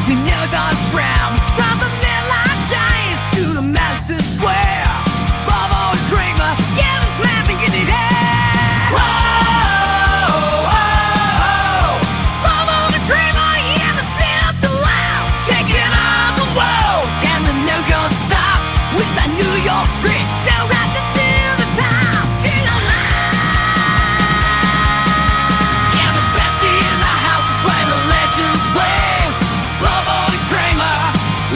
We never gonna frown. From the midline giants to the Madison Square. Bobo and Cramer, yeah, this man beginning there. Whoa, whoa, whoa. Bobo and Cramer, yeah, the sound to loud, taking on the world, and they're never gonna stop with that New York grit. They're rising to the top. Feel alive. Yeah, the best in the house is where the legends play. Bobo and Cramer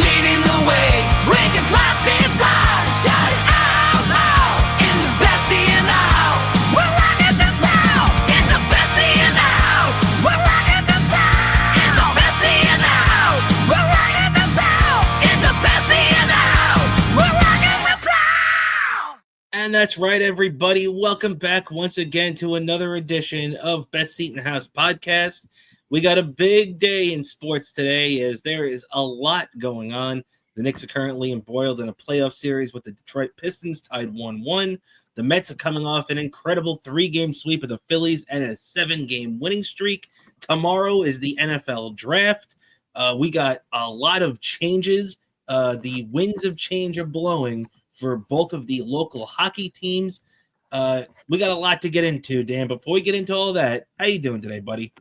leading the way. Raise your glasses high, shout it out loud. In the best in the house, we're rocking the town. In the best in the house, we're rocking the town. In the best in the house, we're rocking the town. In the best in the house, we're rocking the town. And that's right, everybody. Welcome back once again to another edition of Best Seat in the House podcast. We got a big day in sports today as there is a lot going on. The Knicks are currently embroiled in a playoff series with the Detroit Pistons tied 1-1. The Mets are coming off an incredible 3-game sweep of the Phillies and a 7-game winning streak. Tomorrow is the NFL draft. We got a lot of changes. The winds of change are blowing for both of the local hockey teams. We got a lot to get into, Dan. Before we get into all that, how you doing today, buddy?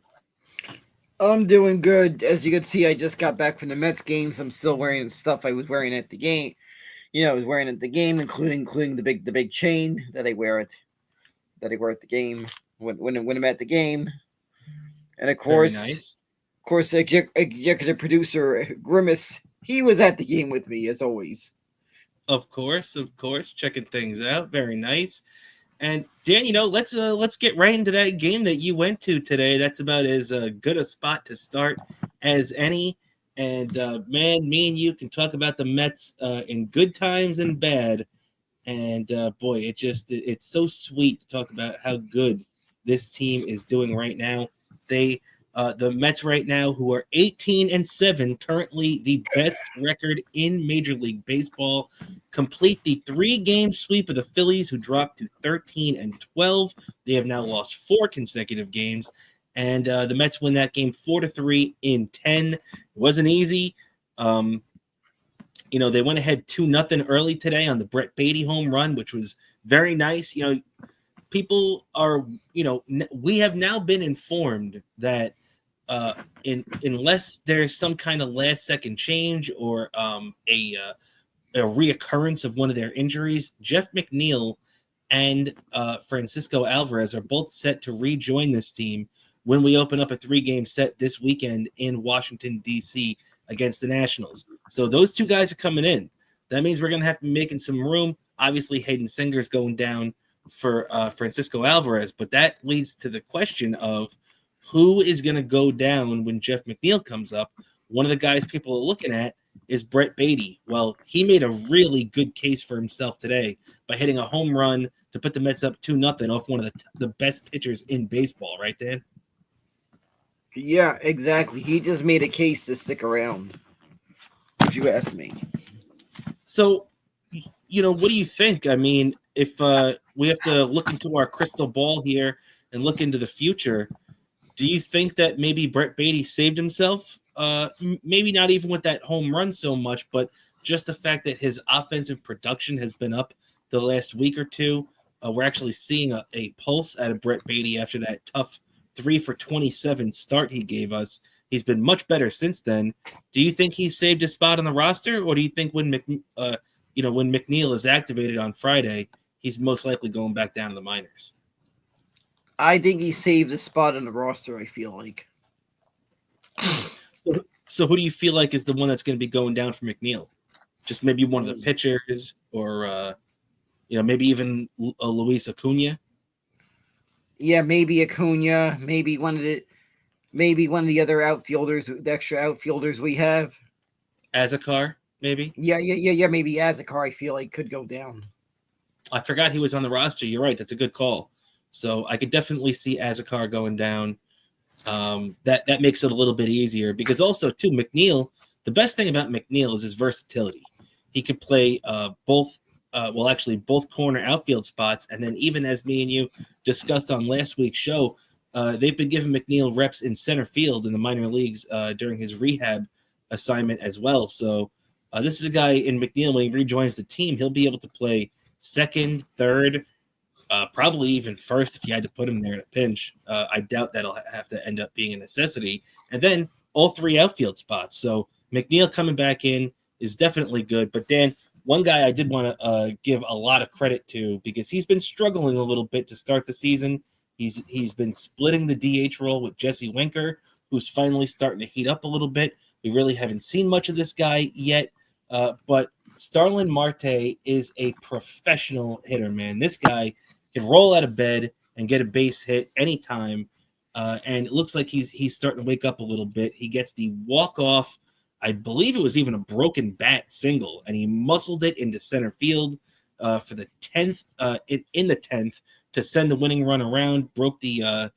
I'm doing good. As you can see, I just got back from the Mets games. I'm still wearing the stuff I was wearing at the game. I was wearing at the game, including the big chain that I wear at the game when I'm at the game. And of course, Very nice. Executive producer Grimace, he was at the game with me as always. Of course, checking things out. Very nice. And Dan, let's get right into that game that you went to today. That's about as good a spot to start as any. And man, me and you can talk about the Mets in good times and bad. And boy, it's so sweet to talk about how good this team is doing right now. The Mets right now, who are 18-7, currently the best record in Major League Baseball, complete the 3-game sweep of the Phillies, who dropped to 13-12. They have now lost 4 consecutive games, and the Mets win that game 4-3 in 10. It wasn't easy. They went ahead 2-0 early today on the Brett Beatty home run, which was very nice. People are, we have now been informed that unless there's some kind of last second change or a reoccurrence of one of their injuries, Jeff McNeil and Francisco Alvarez are both set to rejoin this team when we open up a 3-game set this weekend in Washington, D.C. against the Nationals. So those 2 guys are coming in. That means we're going to have to be making some room. Obviously, Hayden Singer's going down for Francisco Alvarez, but that leads to the question of who is going to go down when Jeff McNeil comes up. One of the guys people are looking at is Brett Beatty. Well, he made a really good case for himself today by hitting a home run to put the Mets up 2-0 off one of the best pitchers in baseball, right, Dan? Yeah, exactly. He just made a case to stick around, if you ask me. So, what do you think? I mean, if we have to look into our crystal ball here and look into the future, do you think that maybe Brett Beatty saved himself? Maybe not even with that home run so much, but just the fact that his offensive production has been up the last week or two. We're actually seeing a pulse out of Brett Beatty after that tough 3-for-27 start he gave us. He's been much better since then. Do you think he saved his spot on the roster, or do you think when McNeil is activated on Friday, he's most likely going back down to the minors? I think he saved a spot on the roster, I feel like. So who do you feel like is the one that's going to be going down for McNeil? Just maybe one of the pitchers or, maybe even Luis Acuna? Yeah, maybe Acuna, maybe one of the other outfielders, the extra outfielders we have. Azakar, maybe? Yeah, maybe Azakar, I feel like could go down. I forgot he was on the roster. You're right. That's a good call. So I could definitely see Azakar going down. That makes it a little bit easier because also, too, McNeil, the best thing about McNeil is his versatility. He could play both corner outfield spots. And then even as me and you discussed on last week's show, they've been giving McNeil reps in center field in the minor leagues during his rehab assignment as well. So this is a guy in McNeil, when he rejoins the team, he'll be able to play second, third, probably even first if you had to put him there in a pinch. I doubt that'll have to end up being a necessity. And then all three outfield spots. So McNeil coming back in is definitely good. But Dan, one guy I did want to give a lot of credit to, because he's been struggling a little bit to start the season. He's been splitting the DH role with Jesse Winker, who's finally starting to heat up a little bit. We really haven't seen much of this guy yet, but Starlin Marte is a professional hitter, man. This guy can roll out of bed and get a base hit anytime, and it looks like he's starting to wake up a little bit. He gets the walk-off, I believe it was even a broken bat single, and he muscled it into center field for the 10th, in the 10th, to send the winning run around. Broke the,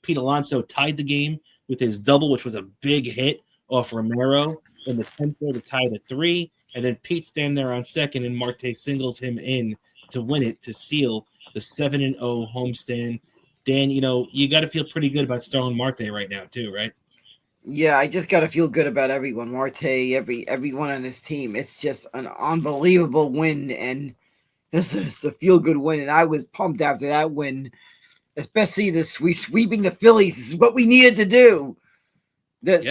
Pete Alonso tied the game with his double, which was a big hit off Romero in the 10th to tie the 3. And then Pete standing there on second, and Marte singles him in to win it, to seal the 7-0 homestand. Dan, you got to feel pretty good about Starlin Marte right now too, right? Yeah, I just got to feel good about everyone. Marte, everyone on this team. It's just an unbelievable win, and this is a feel-good win, and I was pumped after that win, especially the sweeping the Phillies. This is what we needed to do.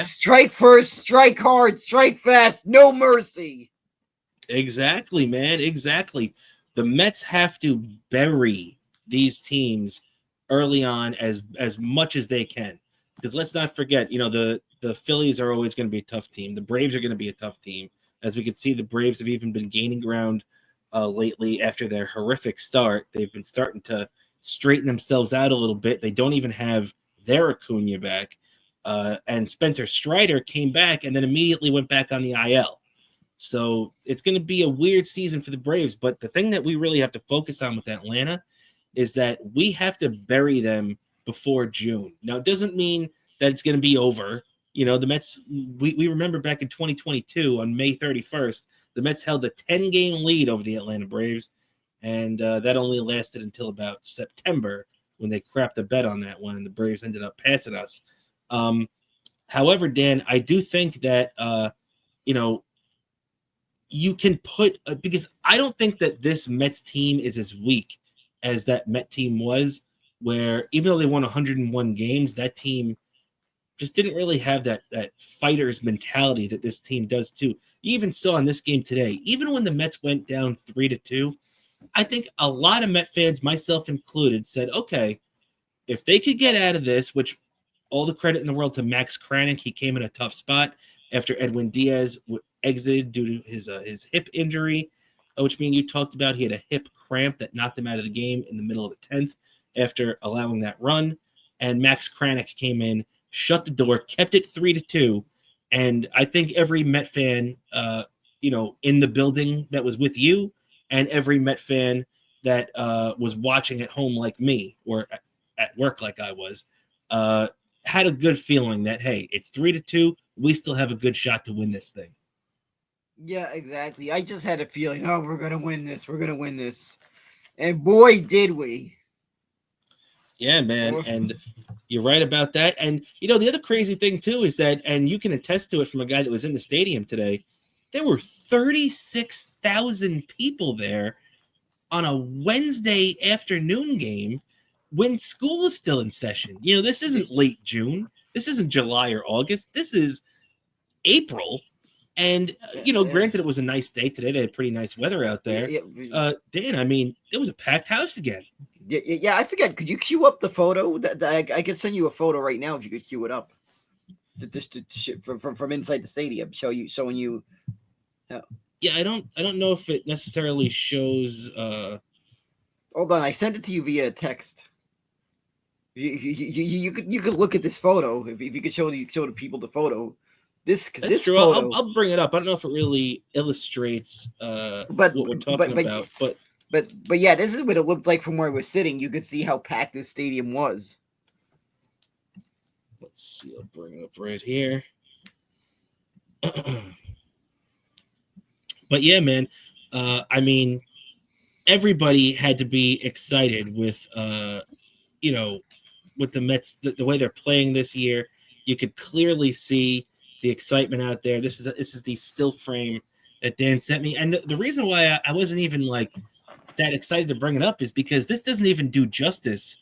Strike first, strike hard, strike fast, no mercy. Exactly, man. Exactly. The Mets have to bury these teams early on as much as they can, because let's not forget, the Phillies are always going to be a tough team. The Braves are going to be a tough team. As we can see, the Braves have even been gaining ground lately after their horrific start. They've been starting to straighten themselves out a little bit. They don't even have their Acuna back. And Spencer Strider came back and then immediately went back on the IL. So it's going to be a weird season for the Braves. But the thing that we really have to focus on with Atlanta is that we have to bury them before June. Now, it doesn't mean that it's going to be over. The Mets, we remember back in 2022 on May 31st, the Mets held a 10-game lead over the Atlanta Braves, and that only lasted until about September, when they crapped the bet on that one, and the Braves ended up passing us. However, Dan, I do think that, you can put, because I don't think that this Mets team is as weak as that Met team was, where even though they won 101 games, that team just didn't really have that fighter's mentality that this team does too. You even saw in this game today, even when the Mets went down 3-2, I think a lot of Met fans, myself included, said, okay, if they could get out of this, which all the credit in the world to Max Kranick, he came in a tough spot after Edwin Diaz exited due to his hip injury, which you talked about. He had a hip cramp that knocked him out of the game in the middle of the 10th after allowing that run. And Max Kranick came in, shut the door, kept it 3-2. And I think every Met fan, in the building that was with you, and every Met fan that was watching at home like me, or at work like I was, had a good feeling that, hey, it's 3-2. We still have a good shot to win this thing. Yeah, exactly. I just had a feeling, we're going to win this. We're going to win this. And boy, did we. Yeah, man. And you're right about that. And, the other crazy thing, too, is that, and you can attest to it from a guy that was in the stadium today, there were 36,000 people there on a Wednesday afternoon game when school is still in session. This isn't late June. This isn't July or August. This is April. And, granted, it was a nice day today. They had pretty nice weather out there. Dan, it was a packed house again. Yeah, I forget. Could you queue up the photo? I could send you a photo right now if you could queue it up. From inside the stadium, showing you. Yeah, I don't know if it necessarily shows. Hold on, I sent it to you via text. You could look at this photo if you could show the people the photo. That's true. Photo, I'll bring it up. I don't know if it really illustrates what we're talking about, but yeah, this is what it looked like from where we're sitting. You could see how packed this stadium was. Let's see. I'll bring it up right here. But yeah, man. Everybody had to be excited with, with the Mets, the way they're playing this year. You could clearly see the excitement out there. This is the still frame that Dan sent me, and the reason why I wasn't even like that excited to bring it up is because this doesn't even do justice.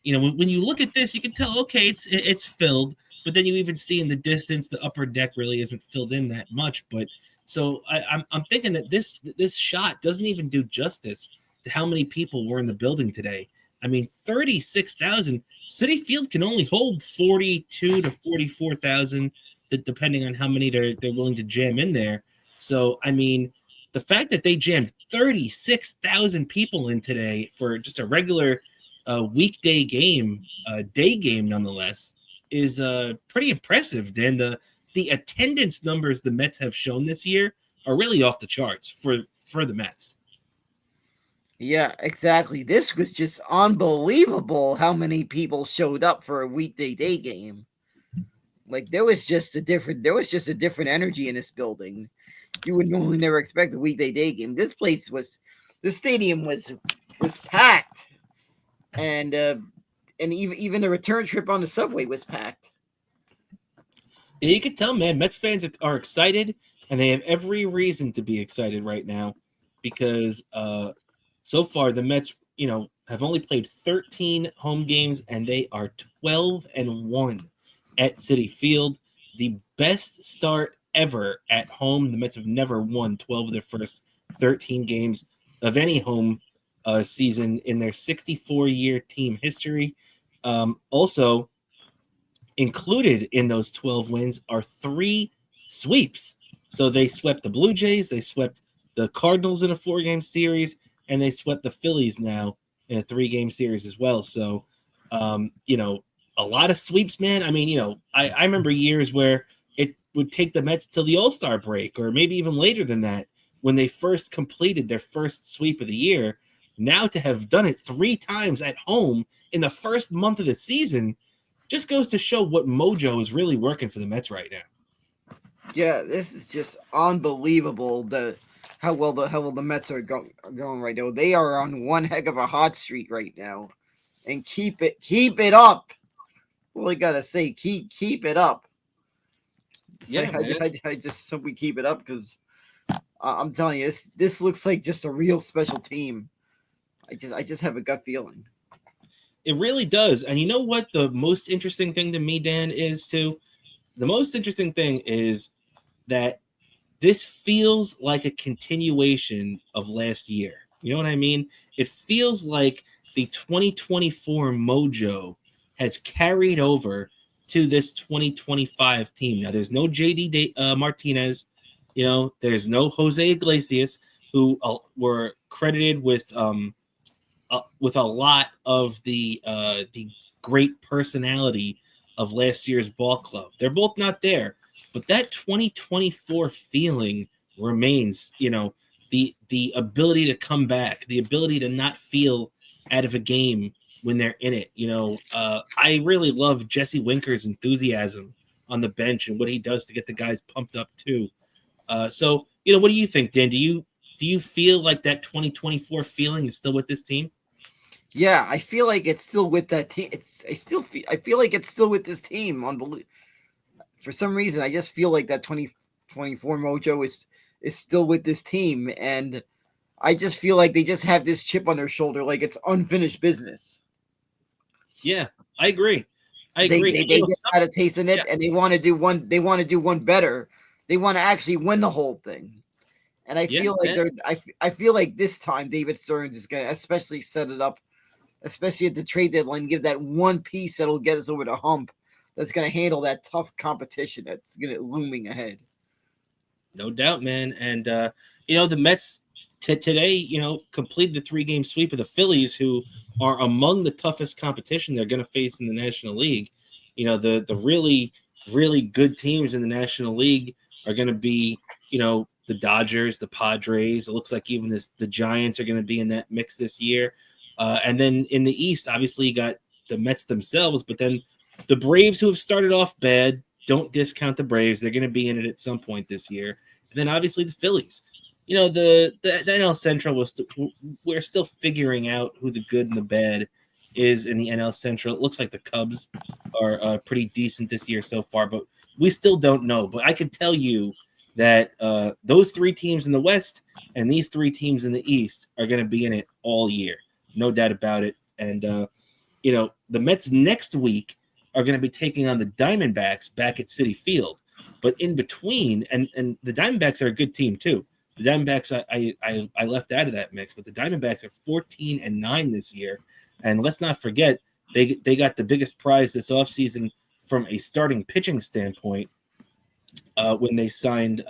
You know, when you look at this, you can tell, okay, it's filled, but then you even see in the distance the upper deck really isn't filled in that much. But so I'm thinking that this shot doesn't even do justice to how many people were in the building today. I mean, 36,000. Citi Field can only hold 42 to 44,000, depending on how many they're willing to jam in there. So I mean, the fact that they jammed 36,000 people in today for just a regular weekday game, day game nonetheless, is pretty impressive. Dan, the attendance numbers the Mets have shown this year are really off the charts for the Mets. Yeah, exactly. This was just unbelievable how many people showed up for a weekday day game. Like there was just a different energy in this building. You would normally never expect a weekday day game. This stadium was packed, and even the return trip on the subway was packed. Yeah, you could tell, man, Mets fans are excited, and they have every reason to be excited right now because so far the Mets, have only played 13 home games, and they are 12-1 at Citi Field. The best start ever at home. The Mets have never won 12 of their first 13 games of any home season in their 64-year team history. Also, included in those 12 wins are 3 sweeps. So they swept the Blue Jays, they swept the Cardinals in a 4-game series, and they swept the Phillies now in a 3-game series as well. So, a lot of sweeps, man. I mean, I remember years where it would take the Mets till the All-Star break or maybe even later than that when they first completed their first sweep of the year. Now to have done it 3 times at home in the first month of the season just goes to show what mojo is really working for the Mets right now. Yeah, this is just unbelievable. How well the Mets are going right now. They are on one heck of a hot streak right now, and keep it up. Well, I gotta say, keep it up. Yeah, I just hope we keep it up because I'm telling you, this looks like just a real special team. I just have a gut feeling. It really does. And you know what the most interesting thing to me, Dan, is too? The most interesting thing is that this feels like a continuation of last year. You know what I mean? It feels like the 2024 mojo has carried over to this 2025 team. Now, there's no JD Martinez. There's no Jose Iglesias, who were credited with a lot of the great personality of last year's ball club. They're both not there, but that 2024 feeling remains. The ability to come back, the ability to not feel out of a game when they're in it. I really love Jesse Winker's enthusiasm on the bench and what he does to get the guys pumped up too. So what do you think, Dan? Do you feel like that 2024 feeling is still with this team? Yeah, I feel like it's still with that team. I feel like it's still with this team. For some reason, I just feel like that 2024 mojo is still with this team, and I just feel like they just have this chip on their shoulder, like it's unfinished business. Yeah, I agree. They just had a taste in it, yeah. And they want to do one. They want to do one better. They want to actually win the whole thing. And I feel like I feel like this time David Stearns is going to especially set it up, especially at the trade deadline, give that one piece that'll get us over the hump. That's going to handle that tough competition that's going to looming ahead. No doubt, man. And the Mets today, completed the 3-game sweep of the Phillies, who are among the toughest competition they're going to face in the National League. The really, really good teams in the National League are going to be, the Dodgers, the Padres. It looks like even the Giants are going to be in that mix this year. And then in the East, obviously, you got the Mets themselves, but then the Braves, who have started off bad. Don't discount the Braves. They're going to be in it at some point this year. And then obviously the Phillies. The NL Central we're still figuring out who the good and the bad is in the NL Central. It looks like the Cubs are pretty decent this year so far, but we still don't know. But I can tell you that those three teams in the West and these three teams in the East are going to be in it all year. No doubt about it. And, the Mets next week are going to be taking on the Diamondbacks back at Citi Field. But in between, and the Diamondbacks are a good team too. The Diamondbacks I left out of that mix, but the Diamondbacks are 14-9 this year. And let's not forget, they got the biggest prize this offseason from a starting pitching standpoint when they signed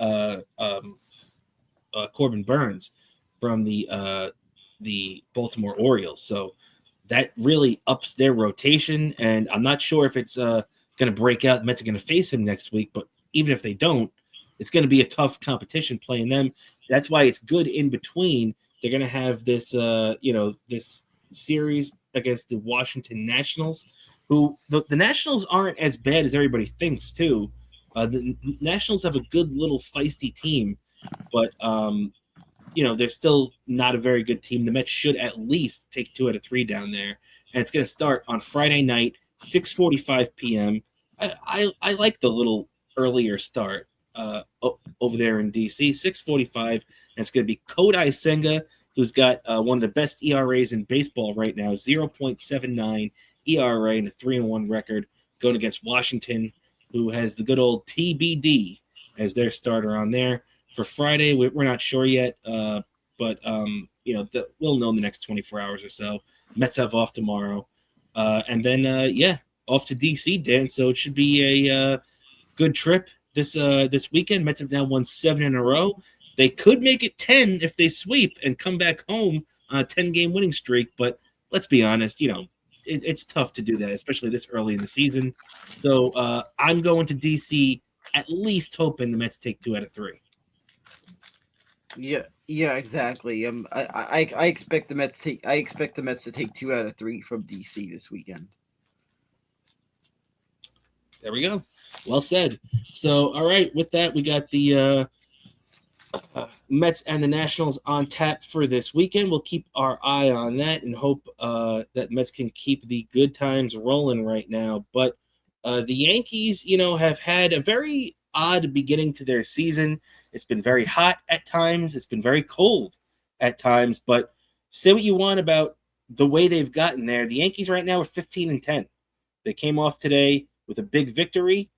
Corbin Burns from the Baltimore Orioles. So that really ups their rotation, and I'm not sure if it's going to break out. The Mets are going to face him next week, but even if they don't, it's going to be a tough competition playing them. That's why it's good in between. They're going to have this, this series against the Washington Nationals, who the Nationals aren't as bad as everybody thinks, too. The Nationals have a good little feisty team, but they're still not a very good team. The Mets should at least take 2 out of 3 down there, and it's going to start on Friday night, 6:45 p.m. I like the little earlier start over there in DC, 6:45, and it's going to be Kodai Senga, who's got one of the best ERAs in baseball right now, 0.79 ERA and a 3-1 record, going against Washington, who has the good old TBD as their starter on there. For Friday, we're not sure yet, but we'll know in the next 24 hours or so. Mets have off tomorrow, and then off to DC, Dan. So it should be a good trip this weekend. Mets have now won 7 in a row. They could make it 10 if they sweep and come back home on a 10-game winning streak. But let's be honest, it's tough to do that, especially this early in the season. So I'm going to DC, at least hoping the Mets take 2 out of 3. Yeah, exactly. I expect the Mets to take 2 out of 3 from DC this weekend. There we go. Well said. So, all right, with that, we got the Mets and the Nationals on tap for this weekend. We'll keep our eye on that and hope that Mets can keep the good times rolling right now. But the Yankees, have had a very odd beginning to their season. It's been very hot at times. It's been very cold at times. But say what you want about the way they've gotten there. The Yankees right now are 15-10. They came off today with a big victory,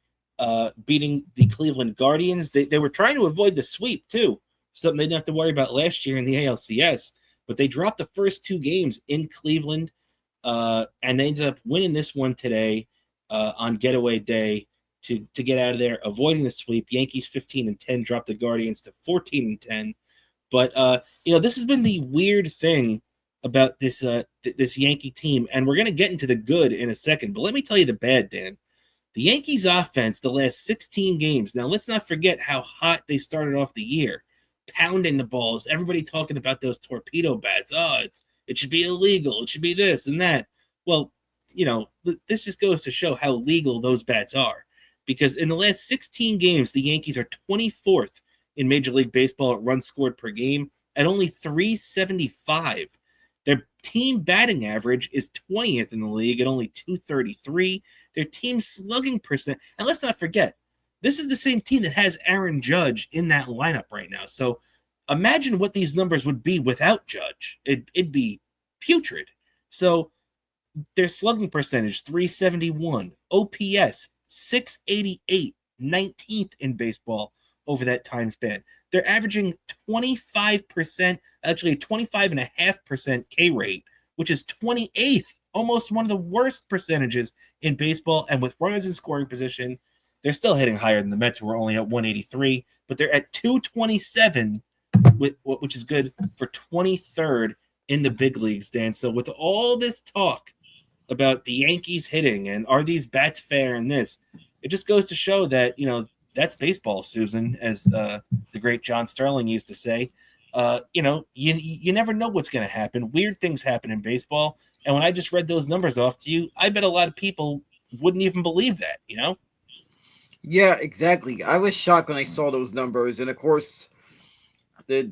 beating the Cleveland Guardians. They were trying to avoid the sweep, too, something they didn't have to worry about last year in the ALCS. But they dropped the first 2 games in Cleveland, and they ended up winning this one today on getaway day to get out of there, avoiding the sweep. Yankees 15-10, dropped the Guardians to 14-10. But this has been the weird thing about this Yankee team, and we're going to get into the good in a second. But let me tell you the bad, Dan. The Yankees offense the last 16 games. Now, let's not forget how hot they started off the year, pounding the balls. Everybody talking about those torpedo bats. Oh, it should be illegal. It should be this and that. Well, this just goes to show how legal those bats are. Because in the last 16 games, the Yankees are 24th in Major League Baseball at runs scored per game at only 375. Their team batting average is 20th in the league at only 233. Their team slugging percent, and let's not forget, this is the same team that has Aaron Judge in that lineup right now. So imagine what these numbers would be without Judge. It'd be putrid. So their slugging percentage, 371. OPS, 688, 19th in baseball over that time span. They're averaging 25%, actually 25.5% K rate, which is 28th, almost one of the worst percentages in baseball. And with runners in scoring position, they're still hitting higher than the Mets, who are only at 183, but they're at 227, which is good for 23rd in the big leagues, Dan. So with all this talk about the Yankees hitting and are these bats fair and this, it just goes to show that, that's baseball, Susan, as the great John Sterling used to say. You never know what's going to happen. Weird things happen in baseball. And when I just read those numbers off to you, I bet a lot of people wouldn't even believe that, Yeah, exactly. I was shocked when I saw those numbers. And of course, the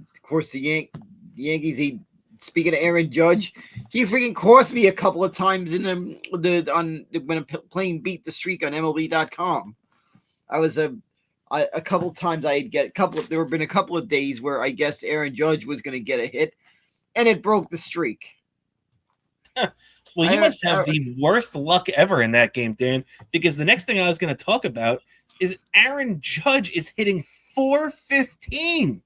Yankees speaking of Aaron Judge, he freaking cost me a couple of times in when I'm playing Beat the Streak on MLB.com. I was a couple of times I'd get there have been a couple of days where I guess Aaron Judge was going to get a hit, and it broke the streak. Well, you must have the worst luck ever in that game, Dan, because the next thing I was going to talk about is Aaron Judge is hitting 415.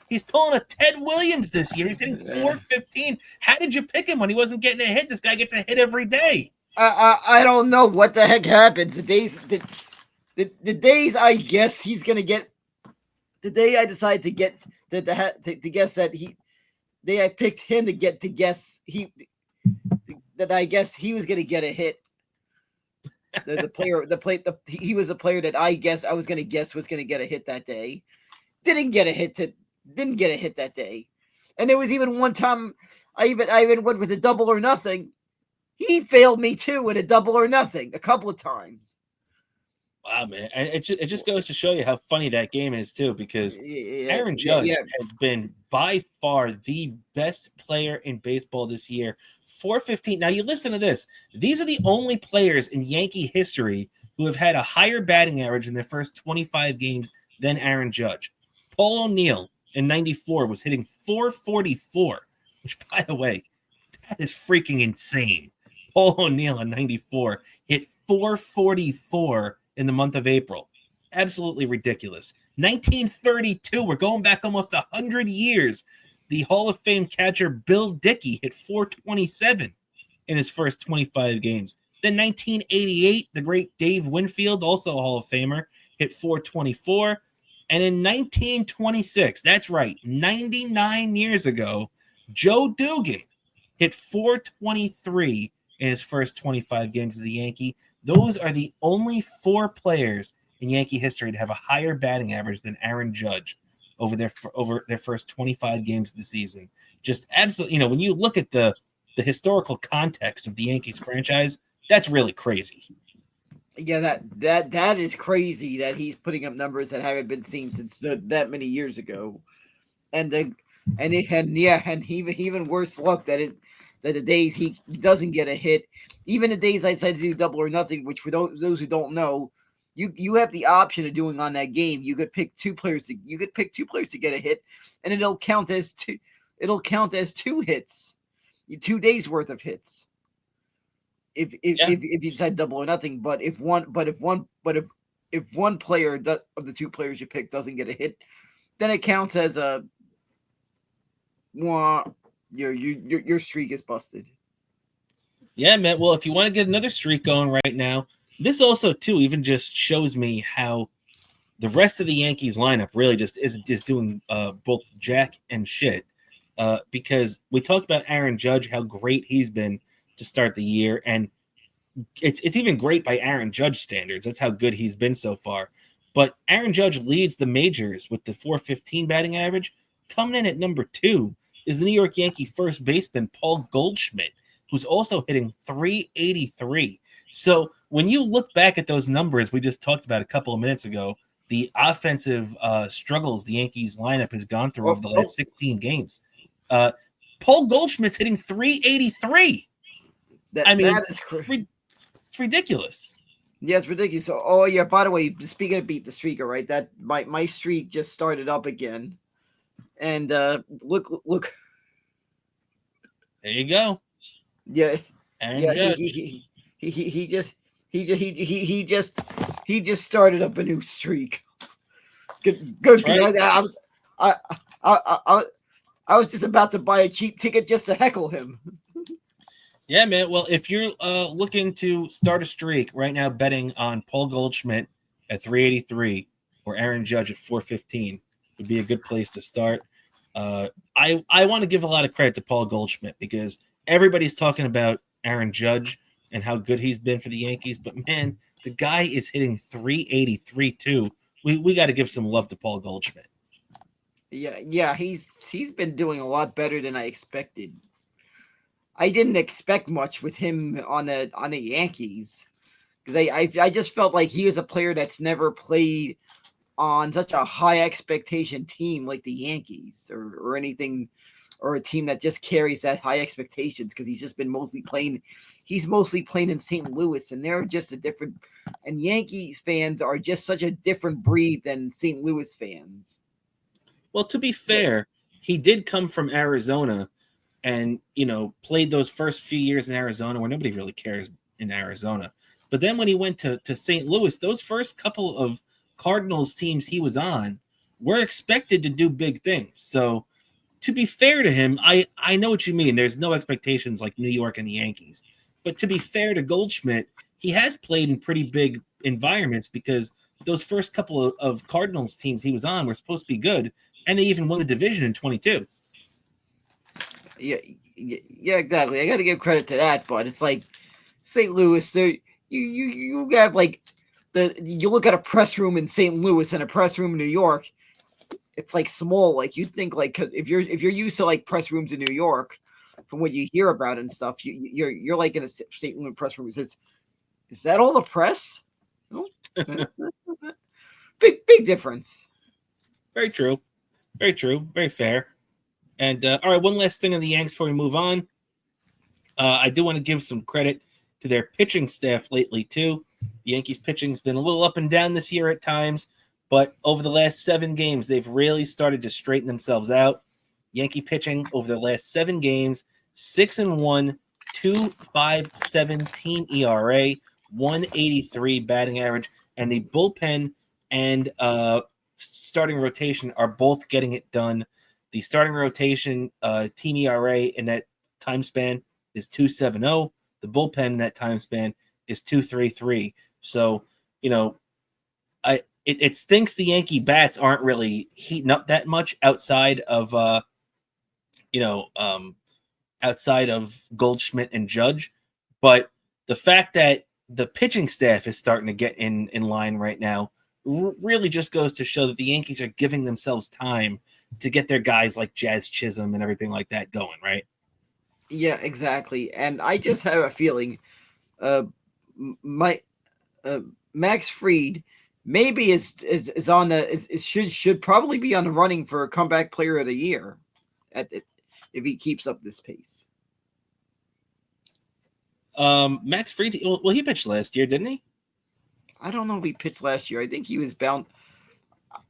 He's pulling a Ted Williams this year. He's hitting 415. How did you pick him when he wasn't getting a hit? This guy gets a hit every day. I don't know what the heck happens. The days I guess he's going to get, the day I decided to get to guess that I picked him to guess that I guess he was going to get a hit. He was a player that I guess I was going to guess was going to get a hit that day. Didn't get a hit that day. And there was even one time I even went with a double or nothing. He failed me too with a double or nothing a couple of times. Wow, man. And it just goes to show you how funny that game is too, because Aaron Judge has been by far the best player in baseball this year. 415. Now you listen to this. These are the only players in Yankee history who have had a higher batting average in their first 25 games than Aaron Judge. Paul O'Neill in 94 was hitting 444, which, by the way, that is freaking insane. Paul O'Neill in 94 hit 444 in the month of April. Absolutely ridiculous. 1932, we're going back almost 100 years. The Hall of Fame catcher Bill Dickey hit 427 in his first 25 games. Then 1988, the great Dave Winfield, also a Hall of Famer, hit 424. And in 1926, that's right, 99 years ago, Joe Dugan hit 423 in his first 25 games as a Yankee. Those are the only four players in Yankee history to have a higher batting average than Aaron Judge over their first 25 games of the season. Just absolutely, when you look at the historical context of the Yankees franchise, that's really crazy. Yeah, that is crazy that he's putting up numbers that haven't been seen since that many years ago, and even worse luck that the days he doesn't get a hit, even the days I decided to do double or nothing, which for those who don't know, you have the option of doing on that game. You could pick two players to get a hit, and it'll count as two. It'll count as two hits, 2 days worth of hits. If you decide double or nothing, but if one player of the two players you pick doesn't get a hit, then it counts as a your streak is busted. Yeah, man. Well, if you want to get another streak going right now, this also too even just shows me how the rest of the Yankees lineup really just is doing both jack and shit. Because we talked about Aaron Judge, how great he's been to start the year, and it's even great by Aaron Judge standards. That's how good he's been so far. But Aaron Judge leads the majors with the 415 batting average. Coming in at number 2 is the New York Yankee first baseman Paul Goldschmidt, who's also hitting 383. So when you look back at those numbers we just talked about a couple of minutes ago, the offensive struggles the Yankees lineup has gone through over the last 16 games, Paul Goldschmidt's hitting 383. That is crazy. It's ridiculous. Yeah, it's ridiculous. So, by the way, speaking of beat the streaker, right? That my streak just started up again, and look. There you go. Yeah, and he just started up a new streak. Good. Right. I was just about to buy a cheap ticket just to heckle him. Yeah, man. Well, if you're looking to start a streak right now, betting on Paul Goldschmidt at 383 or Aaron Judge at 415 would be a good place to start. I want to give a lot of credit to Paul Goldschmidt because everybody's talking about Aaron Judge and how good he's been for the Yankees, but man, the guy is hitting 383 too. We got to give some love to Paul Goldschmidt. Yeah, he's been doing a lot better than I expected. I didn't expect much with him on the Yankees because I just felt like he was a player that's never played on such a high expectation team like the Yankees or anything or a team that just carries that high expectations because he's just been mostly playing. He's mostly playing in St. Louis, and they're just a different. And Yankees fans are just such a different breed than St. Louis fans. Well, to be fair, he did come from Arizona and, played those first few years in Arizona where nobody really cares in Arizona. But then when he went to St. Louis, those first couple of Cardinals teams he was on were expected to do big things. So to be fair to him, I know what you mean. There's no expectations like New York and the Yankees. But to be fair to Goldschmidt, he has played in pretty big environments because those first couple of Cardinals teams he was on were supposed to be good, and they even won the division in 22. Yeah, exactly. I got to give credit to that, but it's like St. Louis. You have like you look at a press room in St. Louis and a press room in New York. It's like small. Like you think like if you're used to like press rooms in New York, from what you hear about and stuff, you're like in a St. Louis press room. It says, "Is that all the press?" big difference. Very true. Very true. Very fair. And all right, one last thing on the Yanks before we move on. I do want to give some credit to their pitching staff lately too. The Yankees pitching's been a little up and down this year at times, but over the last 7 games, they've really started to straighten themselves out. Yankee pitching over the last 7 games, 6-1, 2.57 team ERA, 183 batting average, and the bullpen and starting rotation are both getting it done. The starting rotation team ERA in that time span is 2.70. The bullpen in that time span is 2.33. So, it stinks the Yankee bats aren't really heating up that much outside of outside of Goldschmidt and Judge. But the fact that the pitching staff is starting to get in line right now really just goes to show that the Yankees are giving themselves time to get their guys like Jazz Chisholm and everything like that going, right? Yeah, exactly. And I just have a feeling Max Fried maybe is on the should probably be on the running for a comeback player of the year if he keeps up this pace. Max Fried, well, he pitched last year, didn't he? I don't know if he pitched last year. I think he was bound.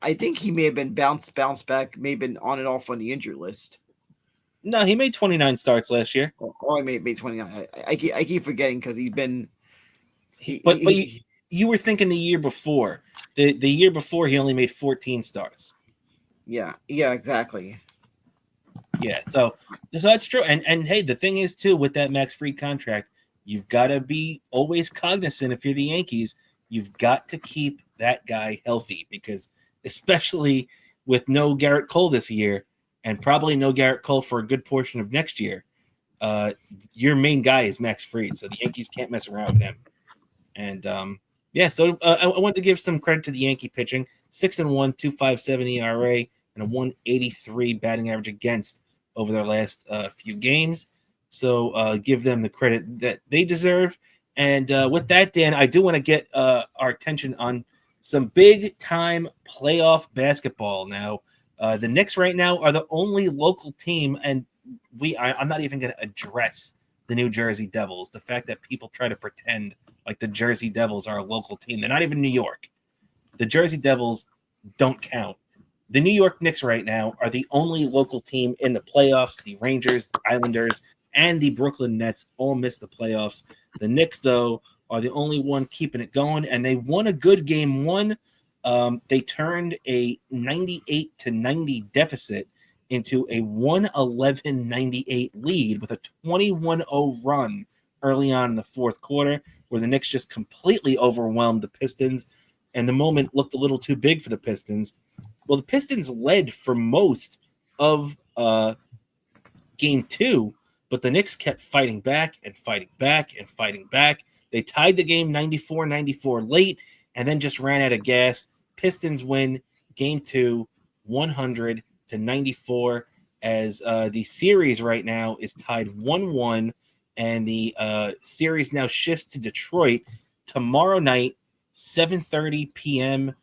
I think he may have been bounced back, may have been on and off on the injured list. No, he made 29 starts last year. Oh, I made 29. I keep forgetting because he's been. But you were thinking the year before. The year before, he only made 14 starts. Yeah, exactly. Yeah, so that's true. And hey, the thing is too with that Max Fried contract, you've got to be always cognizant if you're the Yankees. You've got to keep that guy healthy because especially with no Garrett Cole this year and probably no Garrett Cole for a good portion of next year, your main guy is Max Fried, so the Yankees can't mess around with him. And so I want to give some credit to the Yankee pitching: 6-1, 2.57 ERA, and a 183 batting average against over their last few games. So give them the credit that they deserve. And with that, Dan, I do want to get our attention on some big time playoff basketball now. The Knicks right now are the only local team, and I'm not even going to address the New Jersey Devils. The fact that people try to pretend like the Jersey Devils are a local team. They're not even New York. The Jersey Devils don't count. The New York Knicks right now are the only local team in the playoffs. The Rangers, the Islanders, and the Brooklyn Nets all missed the playoffs. The Knicks, though, are the only one keeping it going, and they won a good game one. They turned a 98-90 deficit into a 111-98 lead with a 21-0 run early on in the fourth quarter, where the Knicks just completely overwhelmed the Pistons, and the moment looked a little too big for the Pistons. Well, the Pistons led for most of game two, but the Knicks kept fighting back and fighting back and fighting back. They tied the game 94-94 late and then just ran out of gas. Pistons win game two 100-94 as the series right now is tied 1-1, and the series now shifts to Detroit tomorrow night, 7:30 p.m.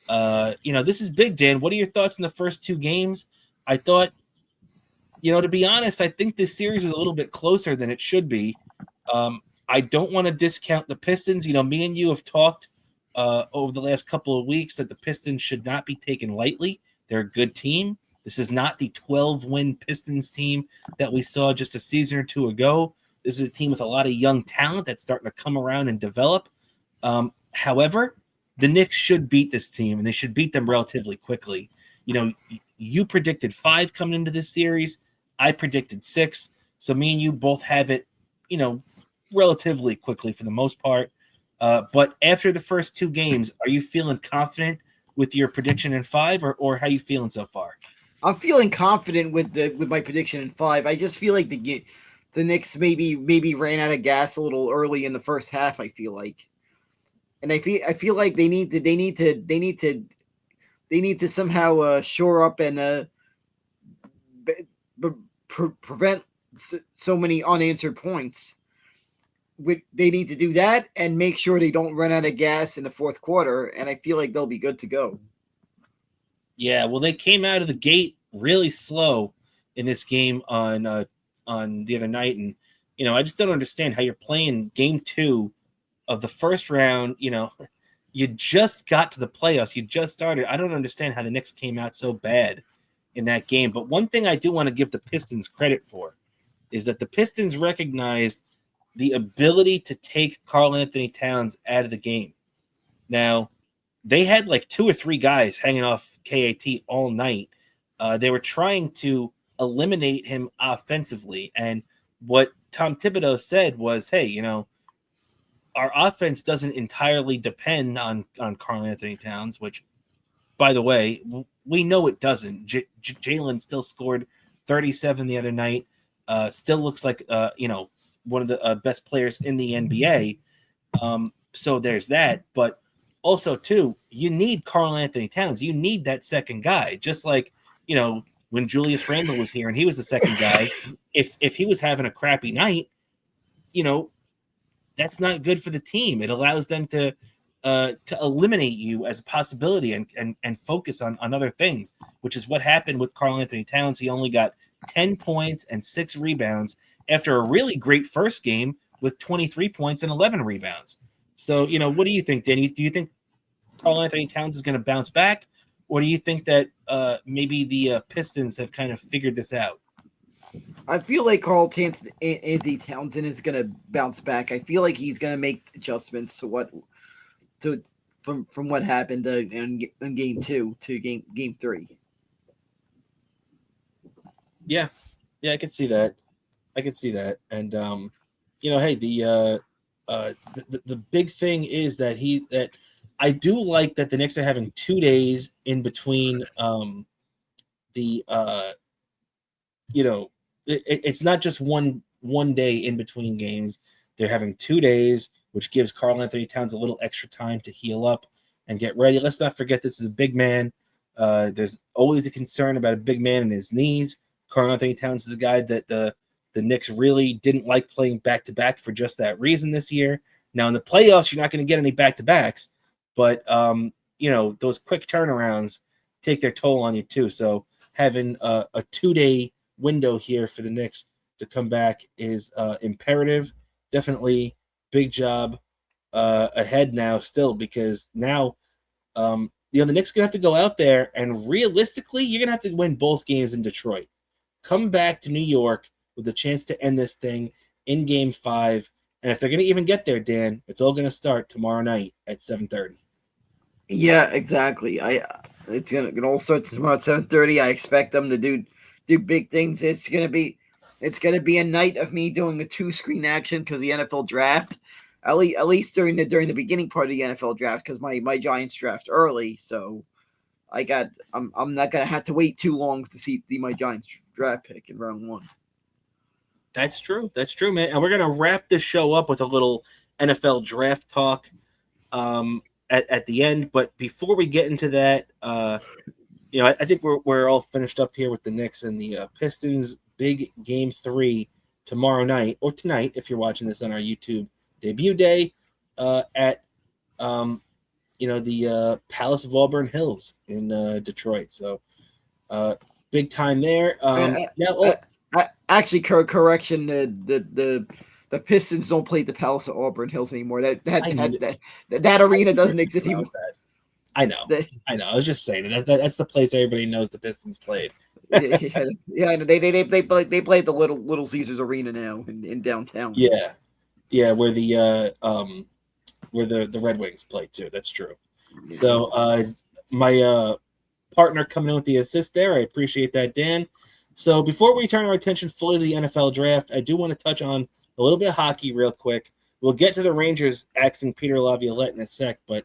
This is big, Dan. What are your thoughts on the first two games? I thought To be honest, I think this series is a little bit closer than it should be. I don't want to discount the Pistons. Me and you have talked over the last couple of weeks that the Pistons should not be taken lightly. They're a good team. This is not the 12-win Pistons team that we saw just a season or two ago. This is a team with a lot of young talent that's starting to come around and develop. However, the Knicks should beat this team, and they should beat them relatively quickly. You predicted 5 coming into this series. I predicted 6. So me and you both have it, relatively quickly for the most part. But after the first 2 games, are you feeling confident with your prediction in 5, or how you feeling so far? I'm feeling confident with my prediction in 5. I just feel like the Knicks maybe ran out of gas a little early in the first half. I feel like, and I feel like they need to somehow shore up and prevent so many unanswered points. They need to do that and make sure they don't run out of gas in the fourth quarter. And I feel like they'll be good to go. Yeah, well, they came out of the gate really slow in this game on the other night, and I just don't understand how you're playing game 2 of the first round. You just got to the playoffs, you just started. I don't understand how the Knicks came out so bad in that game. But one thing I do want to give the Pistons credit for is that the Pistons recognized the ability to take Karl Anthony Towns out of the game. Now, they had like 2 or 3 guys hanging off KAT all night. They were trying to eliminate him offensively. And what Tom Thibodeau said was, hey, our offense doesn't entirely depend on Karl Anthony Towns, which, by the way, we know it doesn't. Jalen still scored 37 the other night. Still looks like, one of the best players in the NBA. So there's that. But also, too, you need Karl Anthony Towns. You need that second guy. Just like, when Julius Randle was here and he was the second guy, if he was having a crappy night, that's not good for the team. It allows them to eliminate you as a possibility and focus on other things, which is what happened with Karl Anthony Towns. He only got 10 points and 6 rebounds after a really great first game with 23 points and 11 rebounds. So, what do you think, Danny? Do you think Karl Anthony Towns is going to bounce back, or do you think that maybe the Pistons have kind of figured this out? I feel like Karl Anthony Townsend is going to bounce back. I feel like he's going to make adjustments from what happened in game 2 to game 3. Yeah, I can see that. And hey, the big thing is that I do like that the Knicks are having 2 days in between it's not just one day in between games. They're having 2 days, which gives Karl Anthony Towns a little extra time to heal up and get ready. Let's not forget this is a big man. There's always a concern about a big man and his knees. Karl Anthony Towns is a guy that the Knicks really didn't like playing back-to-back for just that reason this year. Now, in the playoffs, you're not going to get any back-to-backs, but, those quick turnarounds take their toll on you too. So having a 2-day window here for the Knicks to come back is imperative. Definitely big job ahead now still, because now, the Knicks going to have to go out there and realistically, you're going to have to win both games in Detroit. Come back to New York with a chance to end this thing in game 5. And if they're going to even get there, Dan, it's all going to start tomorrow night at 7:30. Yeah, exactly. It's going to all start tomorrow at 7:30. I expect them to do big things. It's going to be a night of me doing a 2-screen action because the NFL draft, at least during the beginning part of the NFL draft, because my Giants draft early, so I'm not going to have to wait too long to see my Giants draft pick in round 1. That's true, man. And we're going to wrap this show up with a little NFL draft talk at the end. But before we get into that, I think we're all finished up here with the Knicks and the Pistons. Big game 3 tomorrow night, or tonight if you're watching this on our YouTube debut day, at the Palace of Auburn Hills in Detroit. So big time there. actually, correction. The Pistons don't play at the Palace at Auburn Hills anymore. That arena doesn't exist anymore. I know. I know. I was just saying that's the place everybody knows the Pistons played. Yeah. They play at the Little Caesars Arena now in downtown. Yeah, where the Red Wings play too. That's true. So my partner coming in with the assist there. I appreciate that, Dan. So before we turn our attention fully to the NFL draft, I do want to touch on a little bit of hockey real quick. We'll get to the Rangers axing Peter Laviolette in a sec, but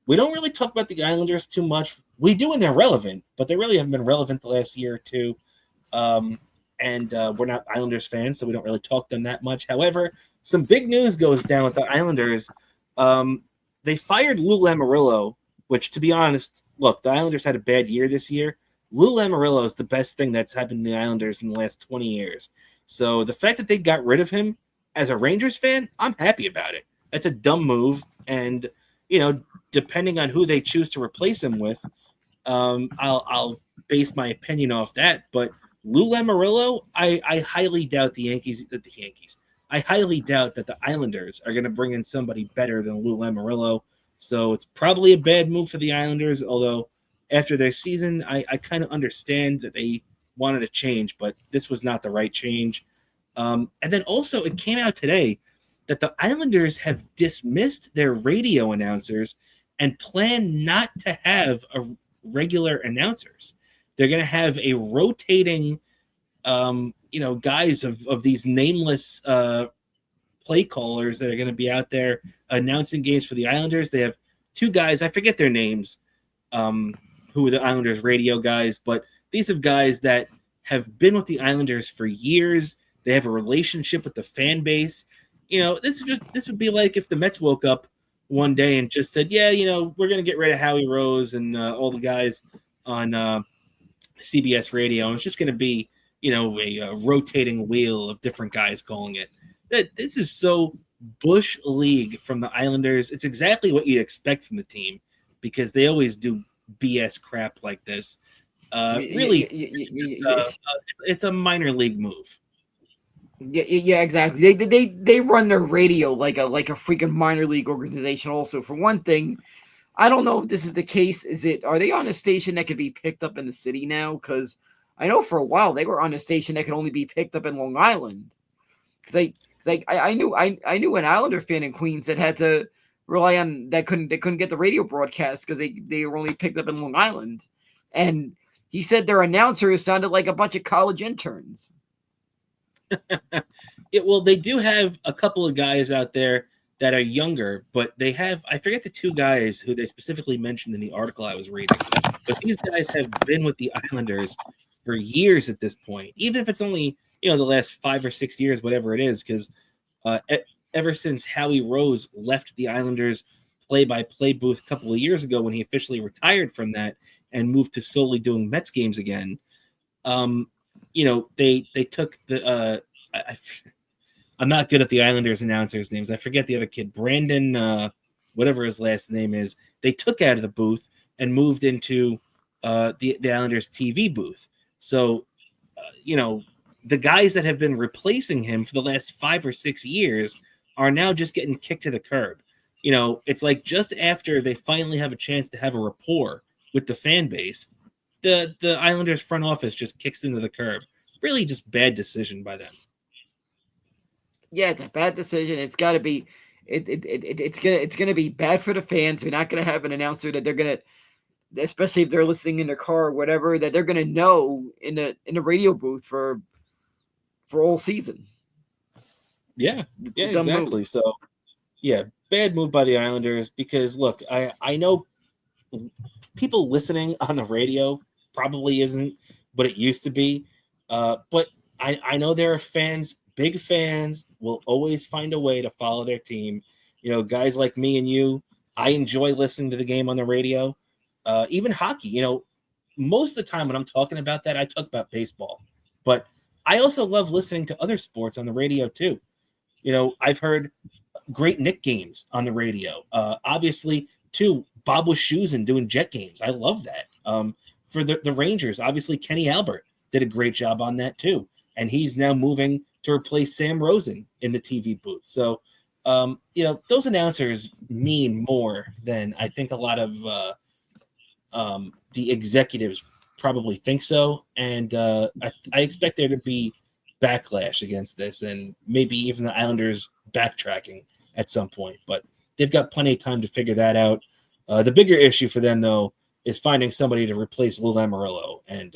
we don't really talk about the Islanders too much. We do when they're relevant, but they really haven't been relevant the last year or two. And we're not Islanders fans, so we don't really talk them that much. However, some big news goes down with the Islanders. They fired Lou Lamoriello, which, to be honest, look, the Islanders had a bad year this year. Lou Lamoriello is the best thing that's happened to the Islanders in the last 20 years. So the fact that they got rid of him, as a Rangers fan, I'm happy about it. That's a dumb move, and depending on who they choose to replace him with, I'll base my opinion off that. But Lou Lamoriello, I highly doubt the Yankees. I highly doubt that the Islanders are going to bring in somebody better than Lou Lamoriello. So it's probably a bad move for the Islanders, although after their season, I kind of understand that they wanted a change, but this was not the right change. And then also it came out today that the Islanders have dismissed their radio announcers and plan not to have regular announcers. They're going to have a rotating, guys of these nameless play callers that are going to be out there announcing games for the Islanders. They have two guys, I forget their names, who are the Islanders radio guys, but these are guys that have been with the Islanders for years. They have a relationship with the fan base. This would be like if the Mets woke up one day and just said, yeah, we're going to get rid of Howie Rose and all the guys on CBS radio. And it's just going to be, a rotating wheel of different guys calling it. This is so Bush League from the Islanders. It's exactly what you'd expect from the team because they always do BS crap like this. It's a minor league move. Yeah, exactly. They run their radio like a freaking minor league organization. Also, for one thing, I don't know if this is the case. Are they on a station that could be picked up in the city now? Because I know for a while they were on a station that could only be picked up in Long Island. Because I knew an Islander fan in Queens that had to rely on they couldn't get the radio broadcast because they were only picked up in Long Island, and he said their announcers sounded like a bunch of college interns. Well, they do have a couple of guys out there that are younger, but they have, I forget the two guys who they specifically mentioned in the article I was reading, but these guys have been with the Islanders for years at this point, even if it's only, the last 5 or 6 years, whatever it is, because ever since Howie Rose left the Islanders play-by-play booth a couple of years ago when he officially retired from that and moved to solely doing Mets games again, they took the I'm not good at the Islanders announcers' names. I forget the other kid, Brandon, whatever his last name is. They took out of the booth and moved into the Islanders TV booth. So, the guys that have been replacing him for the last 5 or 6 years are now just getting kicked to the curb. It's like just after they finally have a chance to have a rapport with the fan base, the Islanders front office just kicks into the curb. Really just bad decision by them. Yeah, it's a bad decision. It's got to be. It's gonna be bad for the fans. They're not gonna have an announcer that they're gonna, especially if they're listening in their car or whatever, that they're gonna know in the radio booth for all season. Yeah, exactly. Move. So, yeah, bad move by the Islanders because look, I know people listening on the radio probably isn't what it used to be, but I know there are fans. Big fans will always find a way to follow their team. Guys like me and you, I enjoy listening to the game on the radio. Even hockey, most of the time when I'm talking about that, I talk about baseball. But I also love listening to other sports on the radio too. I've heard great Knick games on the radio. Obviously, too, Bob was shoesing doing Jet games. I love that. For the Rangers, obviously, Kenny Albert did a great job on that too. and he's now moving to replace Sam Rosen in the TV booth. So, those announcers mean more than I think a lot of the executives probably think so. And I expect there to be backlash against this, and maybe even the Islanders backtracking at some point. But they've got plenty of time to figure that out. The bigger issue for them, though, is finding somebody to replace Lou Lamoriello. And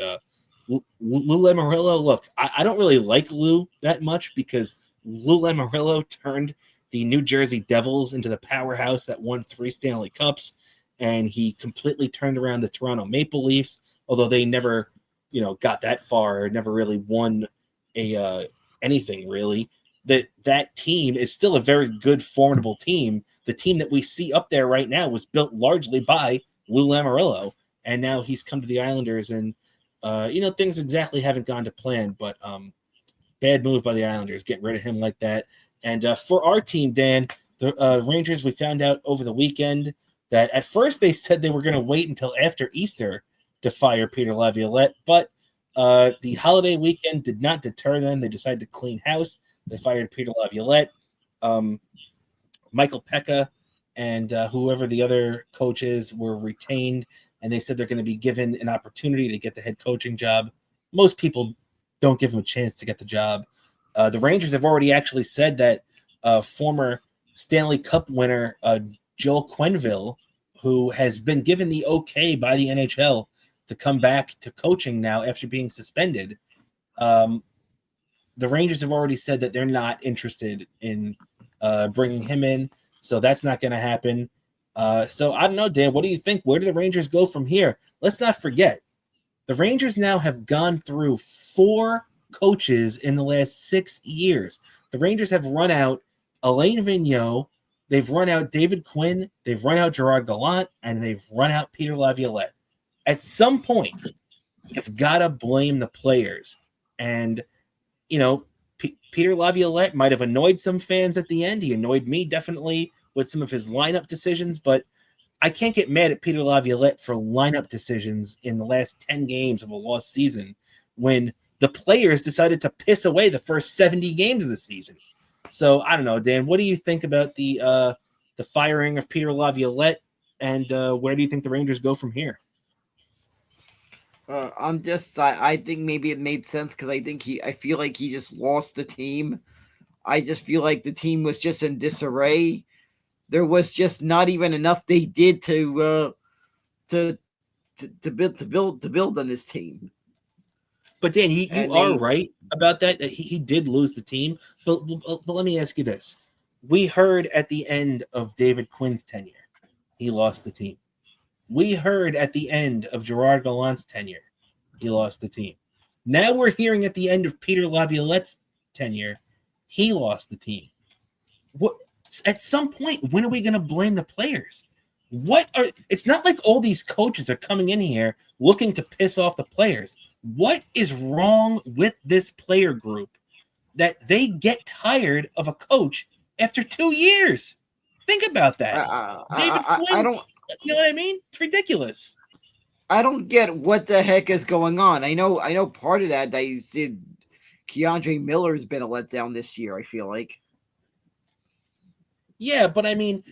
Lou Lamoriello, look, I don't really like Lou that much because Lou Lamoriello turned the New Jersey Devils into the powerhouse that won 3 Stanley Cups, and he completely turned around the Toronto Maple Leafs, although they never, got that far, never really won anything really. That team is still a very good, formidable team. The team that we see up there right now was built largely by Lou Lamoriello, and now he's come to the Islanders, and things exactly haven't gone to plan, but bad move by the Islanders, getting rid of him like that. And for our team, Dan, the Rangers, we found out over the weekend that at first they said they were going to wait until after Easter to fire Peter Laviolette, but the holiday weekend did not deter them. They decided to clean house. They fired Peter Laviolette, Michael Pekka, and whoever the other coaches were retained, and they said they're going to be given an opportunity to get the head coaching job. Most people don't give them a chance to get the job. The Rangers have already actually said that former Stanley Cup winner Joel Quenneville, who has been given the okay by the NHL to come back to coaching now after being suspended, the Rangers have already said that they're not interested in bringing him in, so that's not going to happen. So I don't know, Dan, what do you think? Where do the Rangers go from here? Let's not forget, the Rangers now have gone through 4 coaches in the last 6 years. The Rangers have run out Alain Vigneault, they've run out David Quinn, they've run out Gerard Gallant, and they've run out Peter Laviolette. At some point, you've got to blame the players. And, Peter Laviolette might have annoyed some fans at the end. He annoyed me definitely with some of his lineup decisions, but I can't get mad at Peter Laviolette for lineup decisions in the last 10 games of a lost season when the players decided to piss away the first 70 games of the season. So I don't know, Dan, what do you think about the firing of Peter Laviolette, and where do you think the Rangers go from here? I think maybe it made sense because I feel like he just lost the team. I just feel like the team was just in disarray. There was just not even enough they did to build on this team. But Dan, you are right about that he did lose the team. But let me ask you this: we heard at the end of David Quinn's tenure, he lost the team. We heard at the end of Gerard Gallant's tenure, he lost the team. Now we're hearing at the end of Peter Laviolette's tenure, he lost the team. What? At some point, when are we going to blame the players? It's not like all these coaches are coming in here looking to piss off the players. What is wrong with this player group that they get tired of a coach after 2 years? Think about that. David Quinn, I don't. You know what I mean? It's ridiculous. I don't get what the heck is going on. I know part of that you said Keandre Miller has been a letdown this year, I feel like. Yeah, but I mean,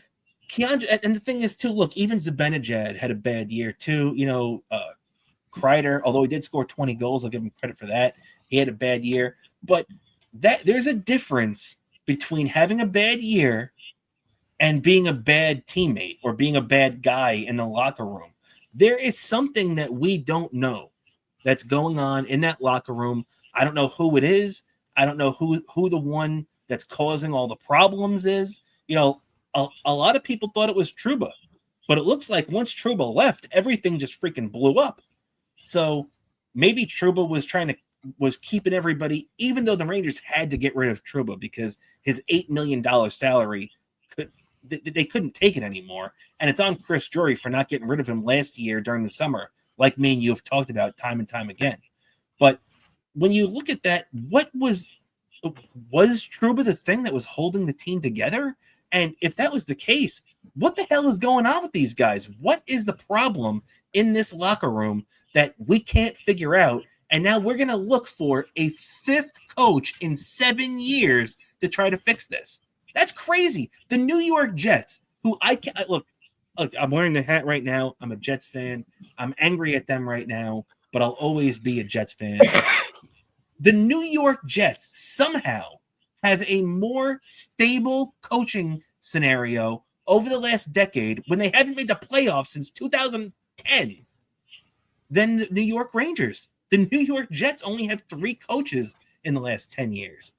Keandre, and the thing is too, look, even Zibanejad had a bad year too. Kreider, although he did score 20 goals, I'll give him credit for that. He had a bad year. But there's a difference between having a bad year and being a bad teammate or being a bad guy in the locker room. There is something that we don't know that's going on in that locker room. I don't know who it is. I don't know who the one that's causing all the problems is. A lot of people thought it was Trouba, but it looks like once Trouba left, everything just freaking blew up. So maybe Trouba was keeping everybody, even though the Rangers had to get rid of Trouba because his $8 million salary they couldn't take it anymore. And it's on Chris Drury for not getting rid of him last year during the summer, like me and you have talked about time and time again. But when you look at that, was Trouba the thing that was holding the team together? And if that was the case, what the hell is going on with these guys? What is the problem in this locker room that we can't figure out? And now we're going to look for a fifth coach in 7 years to try to fix this. That's crazy. The New York Jets, who I can't look, I'm wearing the hat right now. I'm a Jets fan. I'm angry at them right now, but I'll always be a Jets fan. The New York Jets somehow have a more stable coaching scenario over the last decade when they haven't made the playoffs since 2010 than the New York Rangers. The New York Jets only have 3 coaches in the last 10 years.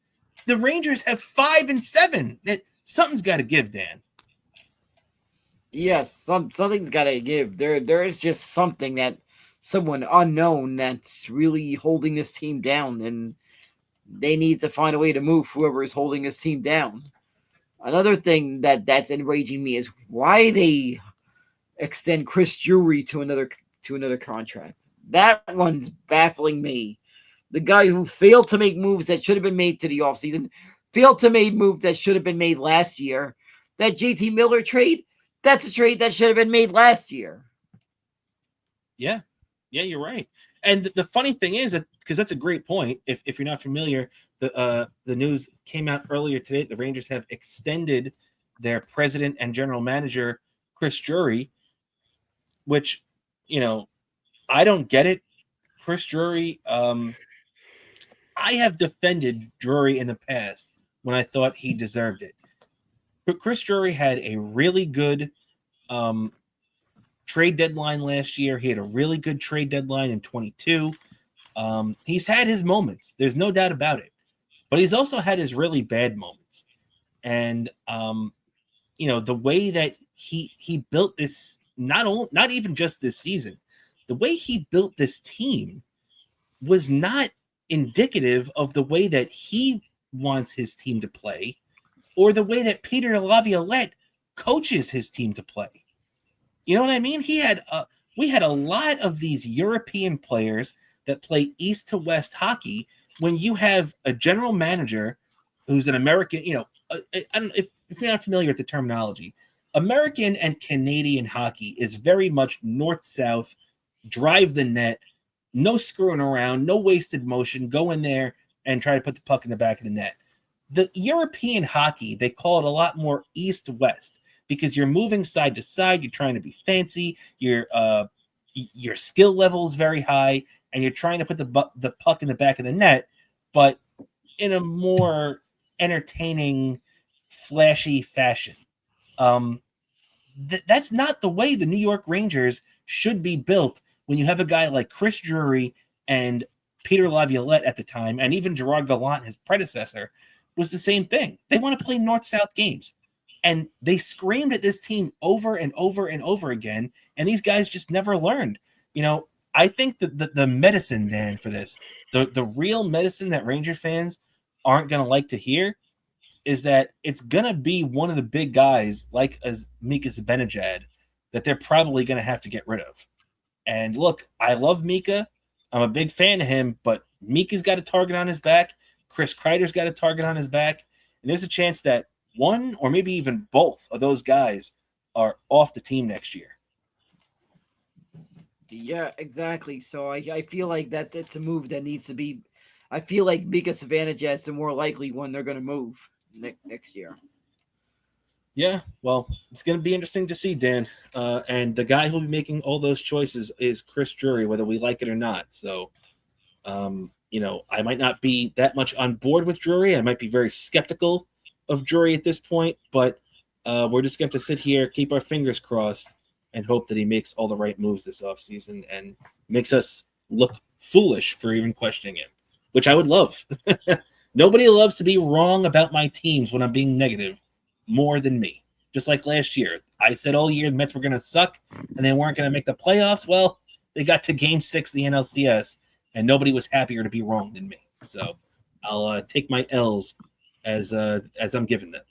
The Rangers have 5 and 7. Something's got to give, Dan. Yes, something's got to give. There is just something that someone unknown that's really holding this team down, and they need to find a way to move whoever is holding this team down. Another thing that's enraging me is why they extend Chris Drury to another contract. That one's baffling me. The guy who failed to make moves that should have been made to the offseason, failed to make moves that should have been made last year. That JT Miller trade, that's a trade that should have been made last year. Yeah, you're right. And the funny thing is that, because that's a great point. If you're not familiar, the news came out earlier today. The Rangers have extended their president and general manager, Chris Drury, which, I don't get it. Chris Drury, I have defended Drury in the past when I thought he deserved it. But Chris Drury had a really good trade deadline last year. He had a really good trade deadline in 22. He's had his moments. There's no doubt about it. But he's also had his really bad moments. And, the way that he built this, not even just this season, the way he built this team was not indicative of the way that he wants his team to play or the way that Peter Laviolette coaches his team to play. You know what I mean? We had a lot of these European players that play east to west hockey when you have a general manager who's an American, I don't know if you're not familiar with the terminology. American and Canadian hockey is very much north-south, drive the net, no screwing around, no wasted motion, go in there and try to put the puck in the back of the net. The European hockey, they call it a lot more east-west because you're moving side to side, you're trying to be fancy, your skill level is very high, and you're trying to put the puck in the back of the net, but in a more entertaining, flashy fashion. That's not the way the New York Rangers should be built when you have a guy like Chris Drury and Peter Laviolette at the time, and even Gerard Gallant, his predecessor, was the same thing. They want to play north-south games. And they screamed at this team over and over and over again, and these guys just never learned. I think that the medicine, Dan, for this, the real medicine that Ranger fans aren't going to like to hear is that it's going to be one of the big guys like as Mika Zibanejad that they're probably going to have to get rid of. And look, I love Mika. I'm a big fan of him, but Mika's got a target on his back. Chris Kreider's got a target on his back. And there's a chance that one or maybe even both of those guys are off the team next year. Yeah, exactly. So I feel like it's a move that needs to be. I feel like Mika Zibanejad is the more likely one they're going to move next year. Yeah, well, it's going to be interesting to see, Dan. And the guy who'll be making all those choices is Chris Drury, whether we like it or not. So, I might not be that much on board with Drury. I might be very skeptical of Drury at this point, but we're just going to sit here, keep our fingers crossed, and hope that he makes all the right moves this offseason and makes us look foolish for even questioning him, which I would love. Nobody loves to be wrong about my teams when I'm being negative more than me. Just like last year. I said all year the Mets were going to suck and they weren't going to make the playoffs. Well, they got to Game 6 of the NLCS, and nobody was happier to be wrong than me. So I'll take my L's as I'm giving them.